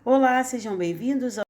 Olá, sejam bem-vindos ao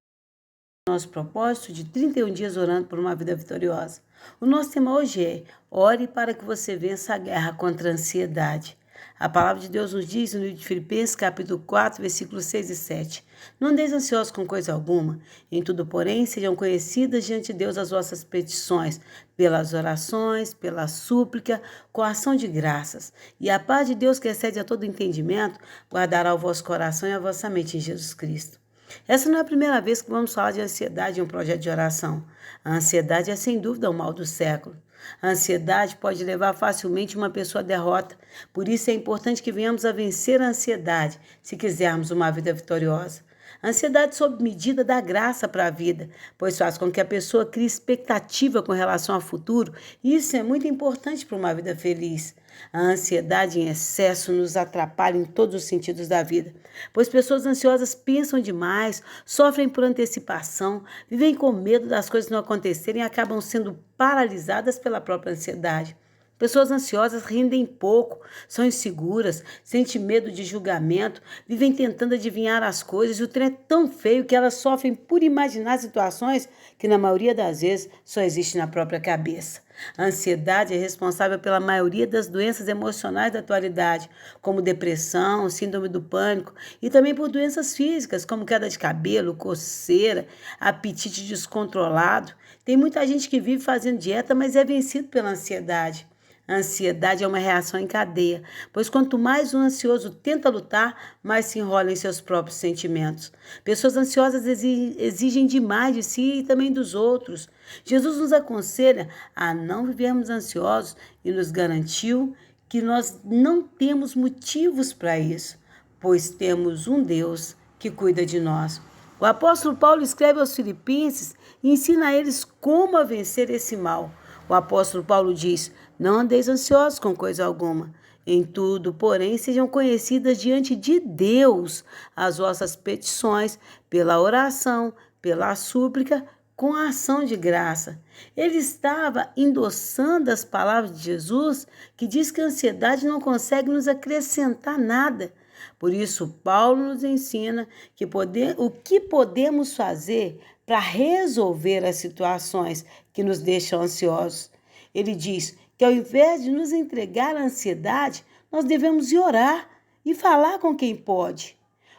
nosso propósito de 31 dias orando por uma vida vitoriosa. O nosso tema hoje é: ore para que você vença a guerra contra a ansiedade. A palavra de Deus nos diz no livro de Filipenses, capítulo 4, versículos 6 e 7. Não andeis ansiosos com coisa alguma, em tudo, porém, sejam conhecidas diante de Deus as vossas petições, pelas orações, pela súplica, com a ação de graças. E a paz de Deus, que excede a todo entendimento, guardará o vosso coração e a vossa mente em Jesus Cristo. Essa não é a primeira vez que vamos falar de ansiedade em um projeto de oração. A ansiedade é sem dúvida o mal do século. A ansiedade pode levar facilmente uma pessoa à derrota. Por isso é importante que venhamos a vencer a ansiedade, se quisermos uma vida vitoriosa. A ansiedade sob medida dá graça para a vida, pois faz com que a pessoa crie expectativa com relação ao futuro, e isso é muito importante para uma vida feliz. A ansiedade em excesso nos atrapalha em todos os sentidos da vida, pois pessoas ansiosas pensam demais, sofrem por antecipação, vivem com medo das coisas não acontecerem e acabam sendo paralisadas pela própria ansiedade. Pessoas ansiosas rendem pouco, são inseguras, sentem medo de julgamento, vivem tentando adivinhar as coisas e o trem é tão feio que elas sofrem por imaginar situações que na maioria das vezes só existem na própria cabeça. A ansiedade é responsável pela maioria das doenças emocionais da atualidade, como depressão, síndrome do pânico, e também por doenças físicas, como queda de cabelo, coceira, apetite descontrolado. Tem muita gente que vive fazendo dieta, mas é vencido pela ansiedade. A ansiedade é uma reação em cadeia, pois quanto mais o ansioso tenta lutar, mais se enrola em seus próprios sentimentos. Pessoas ansiosas exigem demais de si e também dos outros. Jesus nos aconselha a não vivermos ansiosos e nos garantiu que nós não temos motivos para isso, pois temos um Deus que cuida de nós. O apóstolo Paulo escreve aos Filipenses e ensina a eles como a vencer esse mal. O apóstolo Paulo diz: não andeis ansiosos com coisa alguma. Em tudo, porém, sejam conhecidas diante de Deus as vossas petições, pela oração, pela súplica, com a ação de graça. Ele estava endossando as palavras de Jesus, que diz que a ansiedade não consegue nos acrescentar nada. Por isso, Paulo nos ensina que o que podemos fazer para resolver as situações que nos deixam ansiosos. Ele diz que ao invés de nos entregar à ansiedade, nós devemos ir orar e falar com quem pode.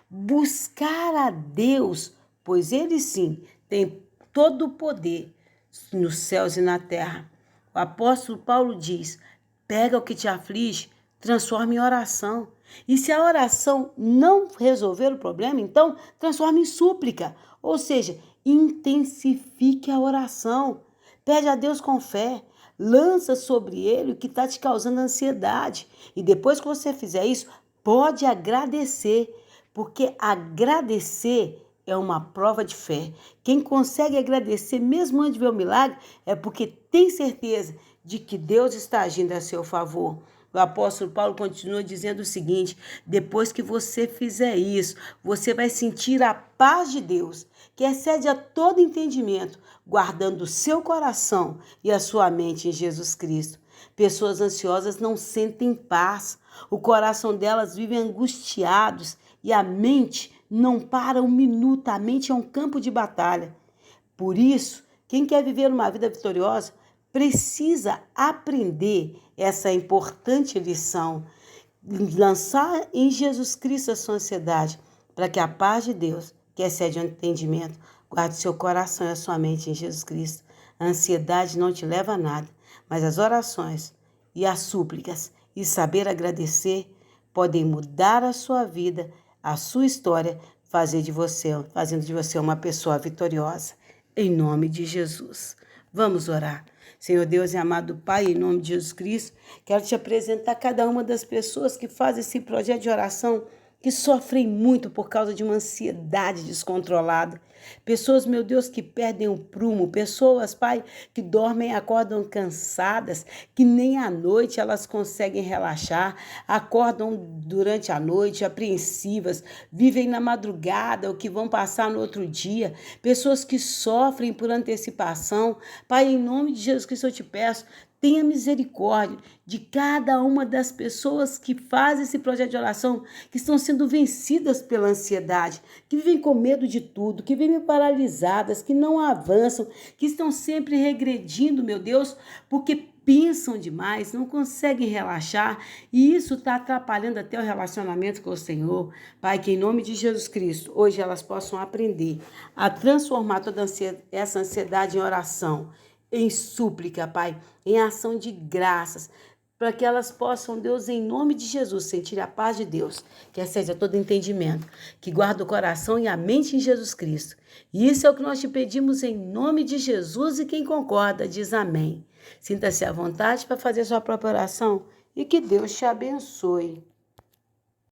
Buscar a Deus, pois Ele sim tem todo o poder nos céus e na terra. O apóstolo Paulo diz: pega o que te aflige, transforma em oração. E se a oração não resolver o problema, então transforma em súplica. Ou seja, intensifique a oração. Pede a Deus com fé. Lança sobre ele o que está te causando ansiedade. E depois que você fizer isso, pode agradecer. Porque agradecer é uma prova de fé. Quem consegue agradecer mesmo antes de ver o milagre é porque tem certeza de que Deus está agindo a seu favor. O apóstolo Paulo continua dizendo o seguinte: depois que você fizer isso, você vai sentir a paz de Deus, que excede a todo entendimento, guardando o seu coração e a sua mente em Jesus Cristo. Pessoas ansiosas não sentem paz, o coração delas vive angustiados e a mente não para um minuto, a mente é um campo de batalha. Por isso, quem quer viver uma vida vitoriosa precisa aprender essa importante lição, lançar em Jesus Cristo a sua ansiedade, para que a paz de Deus, que excede o entendimento, guarde seu coração e a sua mente em Jesus Cristo. A ansiedade não te leva a nada, mas as orações e as súplicas e saber agradecer podem mudar a sua vida, a sua história, fazendo de você uma pessoa vitoriosa. Em nome de Jesus. Vamos orar. Senhor Deus e amado Pai, em nome de Jesus Cristo, quero te apresentar cada uma das pessoas que fazem esse projeto de oração, que sofrem muito por causa de uma ansiedade descontrolada. Pessoas, meu Deus, que perdem o prumo. Pessoas, Pai, que dormem e acordam cansadas, que nem à noite elas conseguem relaxar, acordam durante a noite apreensivas, vivem na madrugada o que vão passar no outro dia. Pessoas que sofrem por antecipação. Pai, em nome de Jesus Cristo eu te peço, tenha misericórdia de cada uma das pessoas que fazem esse projeto de oração, que estão sendo vencidas pela ansiedade, que vivem com medo de tudo, que vivem paralisadas, que não avançam, que estão sempre regredindo, meu Deus, porque pensam demais, não conseguem relaxar e isso está atrapalhando até o relacionamento com o Senhor. Pai, que em nome de Jesus Cristo, hoje elas possam aprender a transformar toda essa ansiedade em oração, em súplica, Pai, em ação de graças, para que elas possam, Deus, em nome de Jesus, sentir a paz de Deus, que excede a todo entendimento, que guarda o coração e a mente em Jesus Cristo. E isso é o que nós te pedimos em nome de Jesus, e quem concorda diz amém. Sinta-se à vontade para fazer sua própria oração e que Deus te abençoe.